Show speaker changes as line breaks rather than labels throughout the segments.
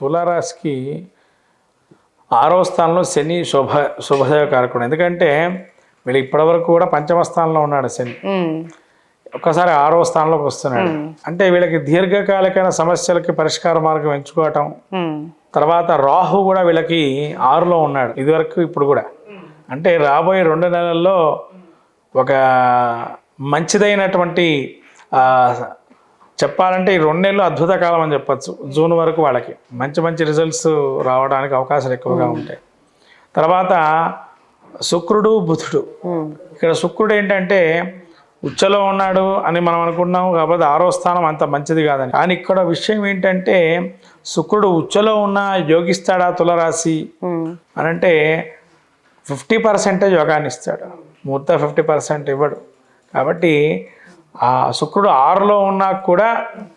తులారాశికి 6వ స్థానంలో శని శుభదయ కారకుడు. ఎందుకంటే వీళ్ళు ఇప్పటివరకు కూడా పంచమ స్థానంలో ఉన్నాడు శని, ఒక్కసారి 6వ స్థానంలోకి వస్తున్నాడు. అంటే వీళ్ళకి దీర్ఘకాలికమైన సమస్యలకి పరిష్కార మార్గం ఎంచుకోవటం. తర్వాత రాహు కూడా వీళ్ళకి 6లో ఉన్నాడు ఇదివరకు, ఇప్పుడు కూడా. అంటే రాబోయే 2 నెలల్లో ఒక మంచిదైనటువంటి చెప్పాలంటే ఈ 2 నెలలు అద్భుత కాలం అని చెప్పచ్చు. జూన్ వరకు వాళ్ళకి మంచి మంచి రిజల్ట్స్ రావడానికి అవకాశాలు ఎక్కువగా ఉంటాయి. తర్వాత శుక్రుడు బుధుడు, ఇక్కడ శుక్రుడు ఏంటంటే ఉచ్చలో ఉన్నాడు అని మనం అనుకున్నాము, కాబట్టి 6వ స్థానం అంత మంచిది కాదని. కానీ ఇక్కడ విషయం ఏంటంటే శుక్రుడు ఉచ్చలో ఉన్న యోగిస్తాడా తులారాశి అని అంటే 50% యోగాన్ని ఇస్తాడు, మూర్త 50% ఇవ్వడు. కాబట్టి ఆ శుక్రుడు 6లో ఉన్నా కూడా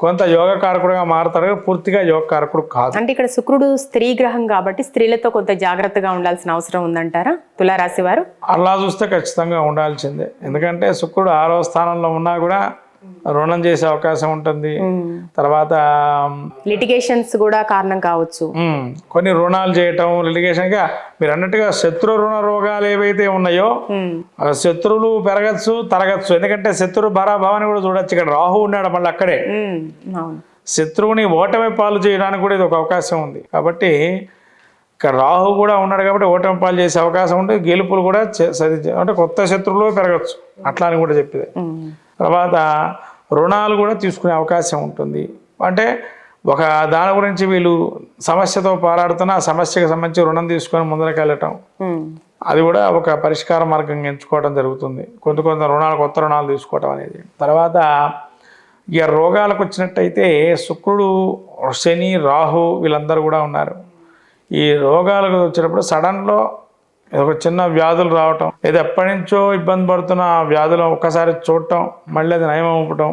కొంత యోగకారకుడుగా మారుతాడు, పూర్తిగా యోగకారకుడు కాదు.
అంటే ఇక్కడ శుక్రుడు స్త్రీ గ్రహం కాబట్టి స్త్రీలతో కొంత జాగ్రత్తగా ఉండాల్సిన అవసరం ఉందంటారా తులారాశి వారు?
అలా చూస్తే ఖచ్చితంగా ఉండాల్సిందే. ఎందుకంటే శుక్రుడు 6వ స్థానంలో ఉన్నా కూడా రుణం చేసే అవకాశం ఉంటుంది. తర్వాత
లిటిగేషన్స్ కూడా కారణం కావచ్చు,
కొన్ని రుణాలు చేయటం, లిటిగేషన్గా మీరు అన్నట్టుగా శత్రు రుణ రోగాలు ఏవైతే ఉన్నాయో శత్రువులు పెరగచ్చు తరగచ్చు. ఎందుకంటే శత్రు భావాన్ని కూడా చూడొచ్చు. ఇక్కడ రాహు ఉన్నాడు మళ్ళీ అక్కడే, శత్రువుని ఓటమి పాలు చేయడానికి కూడా ఇది ఒక అవకాశం ఉంది. కాబట్టి ఇక్కడ రాహు కూడా ఉన్నాడు కాబట్టి ఓటమి పాలు చేసే అవకాశం ఉంది. గెలుపులు కూడా అంటే కొత్త శత్రువులు పెరగచ్చు అట్లా అని కూడా చెప్పేది. తర్వాత రుణాలు కూడా తీసుకునే అవకాశం ఉంటుంది. అంటే ఒక దాని గురించి వీళ్ళు సమస్యతో పోరాడుతున్న ఆ సమస్యకు సంబంధించి రుణం తీసుకొని ముందరకు వెళ్ళటం, అది కూడా ఒక పరిష్కార మార్గంగా ఎంచుకోవడం జరుగుతుంది. కొంత రుణాలు, కొత్త రుణాలు తీసుకోవటం అనేది. తర్వాత ఇక రోగాలకు వచ్చినట్టయితే శుక్రుడు, శని, రాహు వీళ్ళందరూ కూడా ఉన్నారు. ఈ రోగాలకు వచ్చినప్పుడు సడన్లో ఒక చిన్న వ్యాధులు రావటం, లేదా ఎప్పటి నుంచో ఇబ్బంది పడుతున్న వ్యాధులు ఒక్కసారి చూడటం, మళ్ళీ అది నయం అవ్వటం,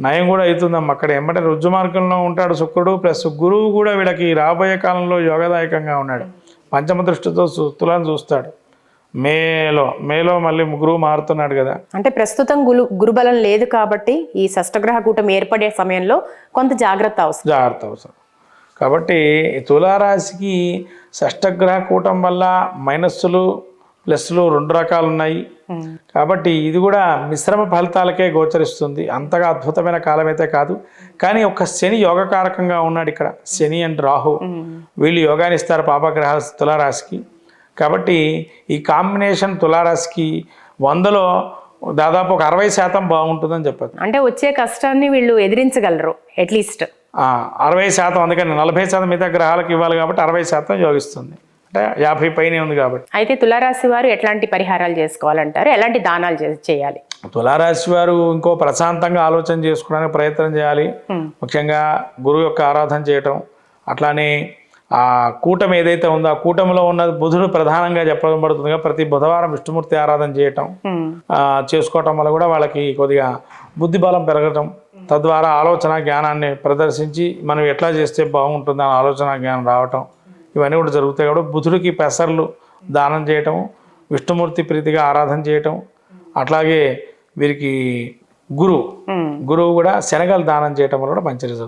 నయం కూడా అవుతుందమ్మ. అక్కడ ఎమ్మటే రుజు మార్గంలో ఉంటాడు శుక్రుడు. ప్లస్ గురువు కూడా వీళ్ళకి రాబోయే కాలంలో యోగదాయకంగా ఉన్నాడు. పంచమ దృష్టితో తులాన్ని చూస్తాడు. మేలో మళ్ళీ గురువు మారుతున్నాడు కదా.
అంటే ప్రస్తుతం గురుబలం లేదు కాబట్టి ఈ షష్టగ్రహ కూటమి ఏర్పడే సమయంలో కొంత జాగ్రత్త అవసరం.
కాబట్టి తులారాశికి షష్టగ్రహ కూటం వల్ల మైనస్సులు ప్లస్లు 2 రకాలు ఉన్నాయి. కాబట్టి ఇది కూడా మిశ్రమ ఫలితాలకే గోచరిస్తుంది. అంతగా అద్భుతమైన కాలం అయితే కాదు. కానీ ఒక శని యోగకారకంగా ఉన్నాడు ఇక్కడ. శని అండ్ రాహు వీళ్ళు యోగాన్ని ఇస్తారు పాపగ్రహ తులారాశికి. కాబట్టి ఈ కాంబినేషన్ తులారాశికి 100లో దాదాపు ఒక 60% బాగుంటుందని చెప్పచ్చు.
అంటే వచ్చే కష్టాన్ని వీళ్ళు ఎదిరించగలరు అట్లీస్ట్
60%. అందుకని 40% మిగతా గ్రహాలకు ఇవ్వాలి కాబట్టి 60% యోగిస్తుంది. అంటే 50 పైనే ఉంది కాబట్టి.
అయితే తులారాశి వారు ఎట్లాంటి పరిహారాలు చేసుకోవాలంటారు, ఎలాంటి దానాలు చేయాలి?
తులారాశి వారు ఇంకో ప్రశాంతంగా ఆలోచన చేసుకోవడానికి ప్రయత్నం చేయాలి. ముఖ్యంగా గురువు యొక్క ఆరాధన చేయటం, అట్లానే ఆ కూటమి ఏదైతే ఉందో ఆ కూటమిలో ఉన్న బుధుడు ప్రధానంగా చెప్పడం పడుతుంది. ప్రతి బుధవారం విష్ణుమూర్తి ఆరాధన చేయటం చేసుకోవటం వల్ల కూడా వాళ్ళకి కొద్దిగా బుద్ధి బలం పెరగటం, తద్వారా ఆలోచన జ్ఞానాన్ని ప్రదర్శించి మనం ఎట్లా చేస్తే బాగుంటుంది అని ఆలోచన జ్ఞానం రావటం, ఇవన్నీ కూడా జరుగుతాయి. కాబట్టి బుధుడికి పెసర్లు దానం చేయటం, విష్ణుమూర్తి ప్రీతిగా ఆరాధన చేయటం, అట్లాగే వీరికి గురువు కూడా శనగలు దానం చేయటం వల్ల కూడా మంచి రిజల్ట్.